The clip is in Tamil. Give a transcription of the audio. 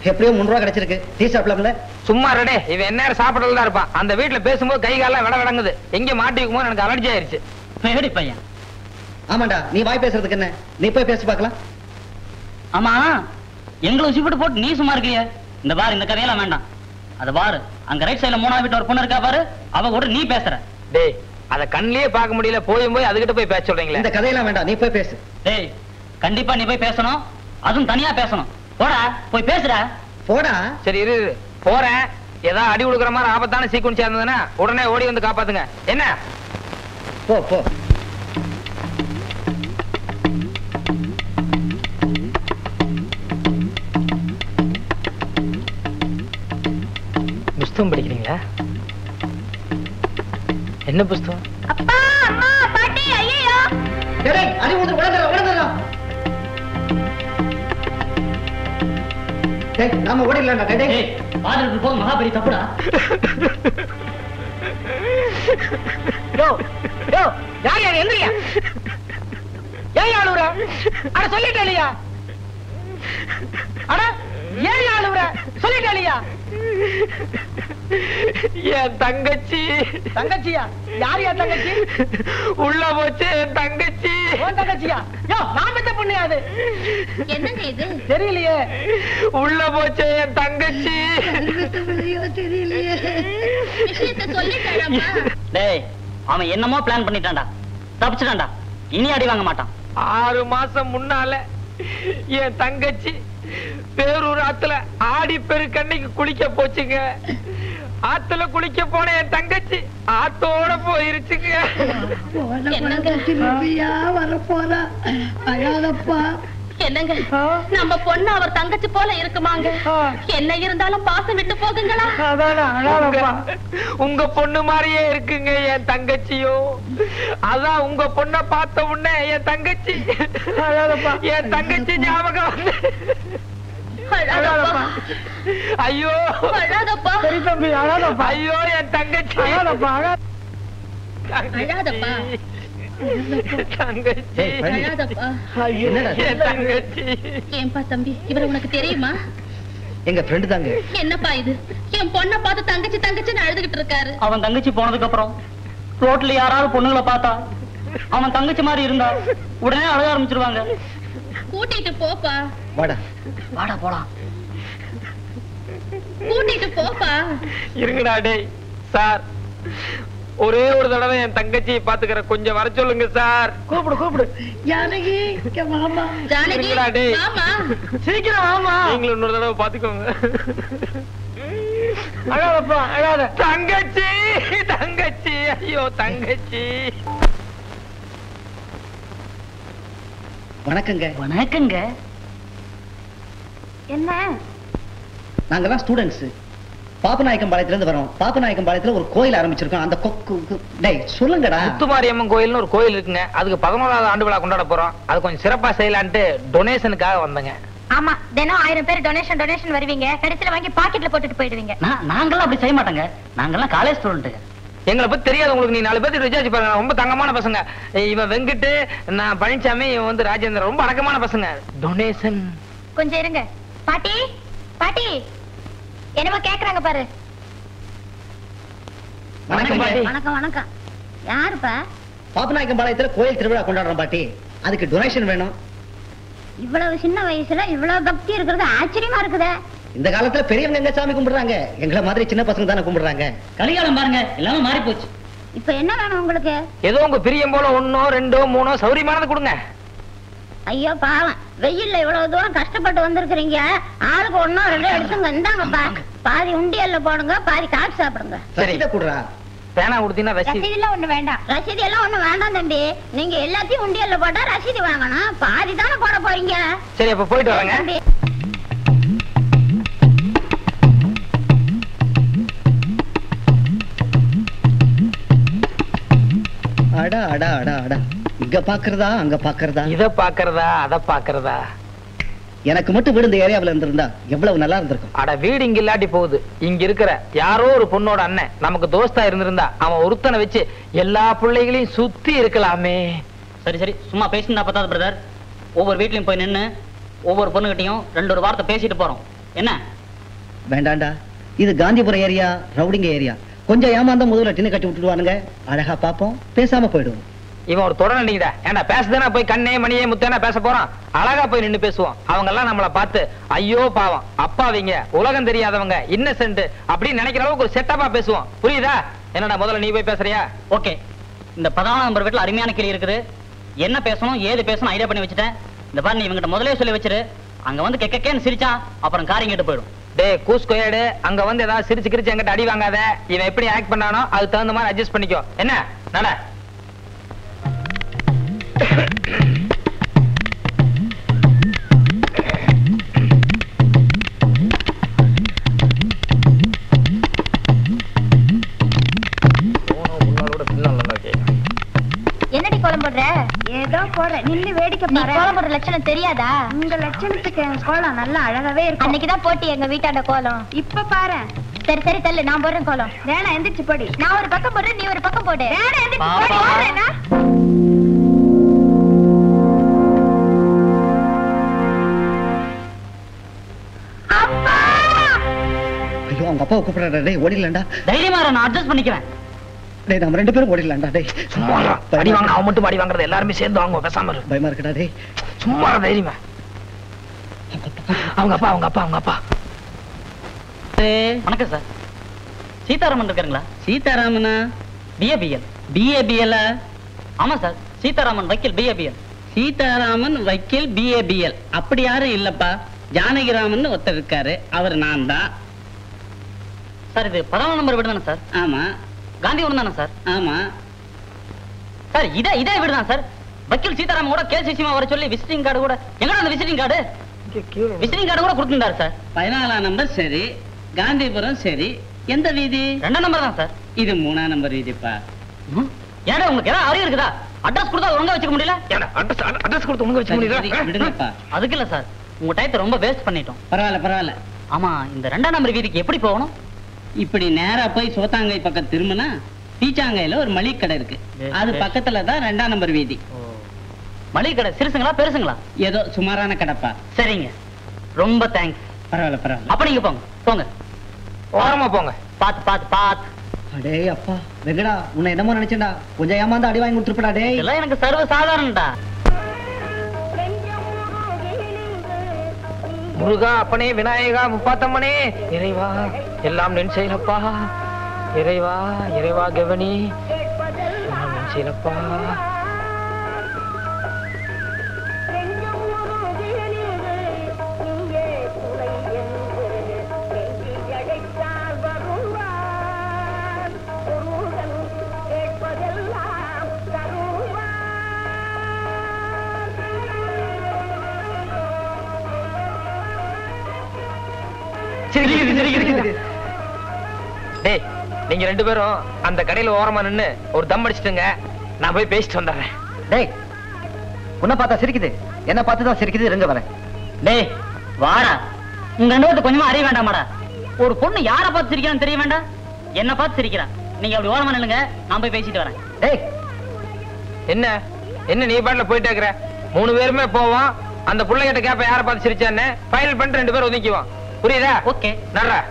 எப்படியோ 3 ரூபா கிடைச்சிருக்கு. டீ சாப்பிடலாம்ல? சும்மா ரெடே, இவன் என்ன சாப்பிடல தான் இருப்பான். அந்த வீட்டுல பேசும்போது கை காலம் விட விடங்குது. எங்க மாட்டிக்கும் போது எனக்கு அலர்ஜி ஆயிருச்சு. மேடி பையன். ஆமாண்டா, நீ வாய் பேசுறதுக்கு என்ன? நீ போய் பேசி பார்க்கலாம். ஆமா, எங்களை உசிப்பிட்டு போட்டு நீ சும்மா இருக்கிய. இந்த பாரு, இந்த கதையெல்லாம் வேண்டாம். அது பாரு, அங்க ரைட் சைடுல 3ஆவது வீட்டு ஒரு பொண்ணு இருக்கா பாரு, அவ கூட நீ பேசுற. டேய், அத கண்ணிலேயே பார்க்க முடியல, போய் அதுகிட்ட போய் பேச சொல்றீங்களே. இந்த கதையெல்லாம் வேண்டாம், நீ போய் பேசு. டேய், கண்டிப்பா நீ போய் பேசணும், அதுவும் தனியா பேசணும். போடா, போய் பேசுடா. போடா. சரி இரு, போறேன். ஏதாவது அடி கொடுக்குற மாதிரி ஆபத்தான சீக்வன்ஸ் இருந்ததுன்னா உடனே ஓடி வந்து காப்பாத்துங்க. என்ன? போ போ. புஸ்தகம் படிக்கிறீங்களா? என்ன புஸ்தகம்? அப்பா, அம்மா, பாட்டி, ஐயோ. டேய், அடி உடனே. டேய், நாம ஓடிடலாம்டா. டேய், டேய், பாத்துட்டு போக மகாபலி தப்புடா. யோ யோ, யார் எந்திரியா? ஏன் ஆளுற? அட சொல்லிட்டே இல்லையா? அட ஏன் ஆளுற? சொல்லிட்டே இல்லையா? என் தங்கச்சி. தங்கச்சியா? யார் என் தங்கச்சி? உள்ள போச்சு என் தங்கச்சி. உன் தங்கச்சியா? யோ, நான் பெத்த பொண்ணு அது. என்னங்க இது? தெரியலையே. உள்ள போச்சு என் தங்கச்சி. தெரியலையே. விஷயத்தை சொல்லிட்டேடா. டேய், அவன் என்னமோ பிளான் பண்ணிட்டான்டா. தப்பிச்சிட்டான்டா. இனி அடி வாங்க மாட்டான். 6 மாசம் முன்னால என் தங்கச்சி பேரூர் ஆத்துல ஆடி பெருக்கண்ணைக்கு குளிக்க போச்சுங்க. ஆத்துல குளிக்க போன என் தங்கச்சி ஆத்தோட போயிருச்சுங்க. என்னங்க, நம்ம பொண்ணு அவர் தங்கச்சி போல இருக்குமாங்க? என்ன இருந்தாலும் பாசம் விட்டு போகுங்களா? உங்க பொண்ணு மாதிரியே இருக்குங்க என் தங்கச்சியும். அதான் உங்க பொண்ண பார்த்த உடனே என் தங்கச்சி ஞாபகம் வந்து ஐயோ ஐயோ என் தங்கச்சி ஏன்பா தம்பி, இவரை உனக்கு தெரியுமா? எங்க ஃப்ரெண்ட் தாங்க. என்னப்பா இது? என் பொண்ணை பார்த்து தங்கச்சி தங்கச்சின்னு அழுதுகிட்டு இருக்காரு. அவன் தங்கச்சி போனதுக்கு அப்புறம் ரோட்ல யாராவது பொண்ணுங்களை பார்த்தா அவன் தங்கச்சி மாதிரி இருந்தா உடனே அழக ஆரம்பிச்சிருவாங்க. கூட்டிட்டு போப்பா. வாடா வாடா போலாம். கூட்டிட்டு போப்பா. இருங்கடா. டேய் சார், ஒரே ஒரு தடவை என் தங்கச்சியை பாத்துக்கிற, கொஞ்சம் வர சொல்லுங்க சார். கூப்பிடு. ஜானகி, மாமா. ஜானகி, மாமா. சீக்கிரம் மாமா. நீங்களும் இன்னொரு தடவை பாத்துக்கோங்க. அழாதப்பா, அழாத. தங்கச்சி, ஐயோ தங்கச்சி. வணக்கங்க. வணக்கங்க. என்ன? நாங்கெல்லாம் ஸ்டூடெண்ட்ஸ். பாப்பநாயக்கம்பாளையத்துல இருந்து வரோம். பாப்பநாயக்கம்பாளையத்துல ஒரு கோயில் ஆரம்பிச்சிருக்கோம். அந்த டேய் சொல்லுங்கடா. முத்துமாரியம்மன் கோயில்னு ஒரு கோயில் இருக்குங்க. அதுக்கு 11வது ஆண்டு விழா கொண்டாட போறோம். அது கொஞ்சம் சிறப்பா செய்யலான்ட்டு டொனேஷனுக்காக வந்தங்க. ஆமா, தினம் 1000 பேர் டொனேஷன் வருவீங்க. கடைசில வாங்கி பாக்கெட்ல போட்டுட்டு போயிடுவீங்க. நாங்கெல்லாம் அப்படி செய்ய மாட்டாங்க. நாங்கெல்லாம் காலேஜ் ஸ்டூடெண்ட். எங்களை பத்தி தெரியாது உங்களுக்கு. நீ 4 பேருக்கு விசாரிச்சு பாருங்க. ரொம்ப தங்கமான பசங்க. இவன் வெங்கட்டு, நான் பழனிசாமி, இவன் வந்து ராஜேந்திரன். ரொம்ப அடக்கமான பசங்க. டொனேஷன் கொஞ்சம் இருங்க. பாட்டி, பாட்டி, என்னமோ கேக்குறாங்க பாரு. வணக்கம் பாட்டி. வணக்கம். யாருப்பா? பாப்பநாயக்கம்பாளையத்துல கோயில் திருவிழா கொண்டாடுறோம் பாட்டி. அதுக்கு டொனேஷன் வேணும். இவ்வளவு சின்ன வயசுல இவ்வளவு பக்தி இருக்கிறது ஆச்சரியமா இருக்குதே. இந்த காலத்துல பெரியவங்க எங்க சாமி கும்பிடுறாங்க? எங்களை மாதிரி சின்ன பசங்க தானே கும்பிடுறாங்க. கலிகாலம் பாருங்க, எல்லாமே மாறி போச்சு. இப்ப என்ன வேணும் உங்களுக்கு? ஏதோ உங்க பிரியம் போல 1 2 3 சௌரியமானது கொடுங்க. ஐயோ பாவம், வெயில்ல இவ்வளவு தூரம் கஷ்டப்பட்டு வந்திருக்கிறீங்க. ஆளுக்கு 1 2 எடுத்துங்க. இந்தாங்கப்பா, பாதி உண்டியல்ல போடுங்க, பாதி காசு சாப்பிடுங்க. ரசீதை குடுறா. பேனா கொடுத்தீங்கன்னா ரசீது எல்லாம் ஒண்ணு வேண்டாம். ரசீது எல்லாம் ஒண்ணு வேண்டாம் தம்பி. நீங்க எல்லாத்தையும் உண்டியல்ல போட்டா ரசீது வாங்கணும். பாதி தானே போட போறீங்க. சரி, அப்ப போயிட்டு வரேங்க. அடா அடா அடா அடா. இங்க பாக்குறதா அங்க பாக்குறதா, இத பாக்குறதா அத பாக்குறதா. எனக்கு மட்டும் வீடு இந்த ஏரியாவில் இருந்திருந்தா எவ்வளவு நல்லா இருந்திருக்கும். அட, வீடு இங்க இல்லாட்டி போகுது. இங்க இருக்கிற யாரோ ஒரு பொண்ணோட அண்ணன் நமக்கு தோஸ்தா இருந்திருந்தா அவன் ஒருத்தனை வச்சு எல்லா பிள்ளைகளையும் சுத்தி இருக்கலாமே. சரி, சும்மா பேசினா பத்தாது பிரதர். ஒவ்வொரு வீட்லயும் போய் நின்னு ஒவ்வொரு பொண்ணுகிட்டையும் 2 வார்த்தை பேசிட்டு போறோம். என்ன? வேண்டாண்டா, இது காந்திபுரம் ஏரியா, ரவுடிங்க ஏரியா. கொஞ்சம் ஏமாந்தா முதல்ல டின்னு கட்டி விட்டுடுவானுங்க. அழகா பாப்போம், பேசாம போயிடுவோம். இவன் ஒரு தொடர் நீங்கடா. ஏன்னா பேசுதானா போய் கண்ணே மணியே முத்தேனா பேச போறான். அழகா போய் நின்னு பேசுவோம். அவங்க எல்லாம் நம்மள பார்த்து ஐயோ பாவம், அப்பாவிங்க, உலகம் தெரியாதவங்க, இன்னசென்ட் அப்படின்னு நினைக்கிற அளவுக்கு ஒரு செட்டப்பா பேசுவோம். புரியுதா? என்னடா முதல்ல நீ போய் பேசுறியா? ஓகே. இந்த 14 நம்பர் வீட்டுல அருமையான கிளி இருக்குது. என்ன பேசணும் ஏது பேசணும் ஐடியா பண்ணி வச்சுட்டேன். இந்த பாரு, நீ இவங்கிட்ட முதலே சொல்லி வச்சிரு. அங்க வந்து கெக்கேன்னு சிரிச்சான், அப்புறம் காரியம் கேட்டு போயிடும். டே கூஸ்கோயடு, அங்க வந்து ஏதாவது சிரிச்சு கிரிச்சு எங்கிட்ட அடி வாங்காத. இவன் எப்படி ஆக்ட் பண்ணானோ அதுக்கு தகுந்த மாதிரி அட்ஜஸ்ட் பண்ணிக்கோ. என்ன நட. என்னடி கோலம் போடுற? ஏதோ போடுற, நின்னு வேடிக்கை பாரு. கோலம் போடுற லட்சணம் தெரியாதா? உங்க லட்சணத்துக்கு என் கோலம் நல்லா அழகாவே இருக்கு. அன்னைக்குதான் போட்டி எங்க வீட்டாண்ட கோலம். இப்ப பாரு. சரி சரி தள்ளு, நான் போடுறேன் கோலம். வேணா எந்திரிச்சு போடி. நான் ஒரு பக்கம் போடுறேன், நீ ஒரு பக்கம் போடு. வேணா எந்திரிச்சு போடுறேனா? அப்பா! ஐயோ, அவங்க அப்பாவை கூப்பிடுறா. டேய் ஓடிடலாம்டா. தைரியமா இரு, நான் அட்ஜஸ்ட் பண்ணிக்கிறேன். டேய் நம்ம 2 பேரும் ஓடிடலாம்டா. டேய் சும்மா அடி வாங்க, அவன் மட்டும் அடி வாங்குறது எல்லாருமே சேர்ந்து வாங்குவோம். பேசாம இரு. பயமா இருக்குடா. டேய் சும்மா தைரியமா. அவங்க அப்பா. வணக்கம் சார். சீதாராமன் இருக்காருங்களா? சீதாராமனா? BABL. ஆமா சார், சீதாராமன் வக்கீல் BABL. சீதாராமன் வக்கீல் BABL. அப்படி யாரும் இல்லப்பா. ஜானகிராமன் ஒருத்தர் இருக்காரு, அவர் நான் தான். சார் இது 14 நம்பர் வீடு தானே சார்? ஆமா. காந்திபுரம் தானே சார்? ஆமா சார் இதே வீடு தான் சார். வக்கீல் சீதாராமன் கூட கேஸ் விஷயமா வர சொல்லி விசிட்டிங் கார்டு கூட, எங்கடா அந்த விசிட்டிங் கார்டு? விசிட்டிங் கார்டு கூட கொடுத்துருந்தாரு சார். 14ஆம் நம்பர் சரி, காந்திபுரம் சரி. எந்த வீதி? 2ஆம் நம்பர் தான் சார். இது 3ஆம் நம்பர் வீதிப்பா. ஏடா உங்களுக்கு ஏதாவது அறிவு இருக்குதா? அட்ரஸ் கொடுத்தா ஒழுங்கா வச்சுக்க முடியல? அட்ரஸ் கொடுத்து உங்க வச்சு முடியல. விடுங்கப்பா. அதுக்கு இல்ல சார், உங்க டயத்தை ரொம்ப வேஸ்ட் பண்ணிட்டோம். பரவாயில்ல. ஆமா, இந்த 2ஆம் நம்பர் வீதிக்கு எப்படி போகணும்? இப்படி நேரா போய் சோத்தாங்கை பக்கம் திரும்பினா பீச்சாங்கையில ஒரு மளிகை கடை இருக்கு. அது பக்கத்துல தான் 2ஆம் நம்பர் வீதி. மளிகை கடை சிறுசுங்களா பெருசுங்களா? ஏதோ சுமாரான கடைப்பா. சரிங்க, ரொம்ப தேங்க்ஸ். பரவாயில்ல. அப்ப நீங்க போங்க. ஓரமா போங்க. பாத்து. அடே அப்பா வெங்கடா, உன்னை என்னமோ நினைச்சேன்டா. கொஞ்சம் ஏமாந்தா அடி வாங்கி கொடுத்துருப்படா. டேய் இதெல்லாம் எனக்கு சர்வ சாதாரணடா. முருகா அப்பனே, விநாயகா முப்பாத்தம்மனே, இறைவா எல்லாம் நின் செயலப்பா. இறைவா கவனி எல்லாம் நின் செயலப்பா. டேய் நீங்க 2 பேரும் அந்த கடையில ஓரமா நின்னு ஒரு தம் அடிச்சிட்டுங்க. நான் போய் பேசிட்டு வந்துடுறேன். டேய் உன்னை பார்த்தா சிரிக்குது, என்ன பார்த்து தான் சிரிக்குது. இருங்க வரேன். டேய் வாடா, உங்க 2 பேருக்கு கொஞ்சமா அறிய வேண்டாமாடா? ஒரு பொண்ணு யாரை பார்த்து சிரிக்கிறான்னு தெரிய வேண்டாம்? என்ன பார்த்து சிரிக்கிறா? நீங்க அப்படி ஓரமா நில்லுங்க, நான் போய் பேசிட்டு வரேன். டேய் என்ன நீ பாட்டுல போயிட்டே இருக்கிற? 3 பேருமே போவோம். அந்த புள்ளைகிட்ட கேப்ப யாரை பார்த்து சிரிச்சான்னு ஃபைனல் பண்ணிட்டு 2 பேரும் ஒதுக்கிவோம். புரியுதா? ஓகே. நர்றா.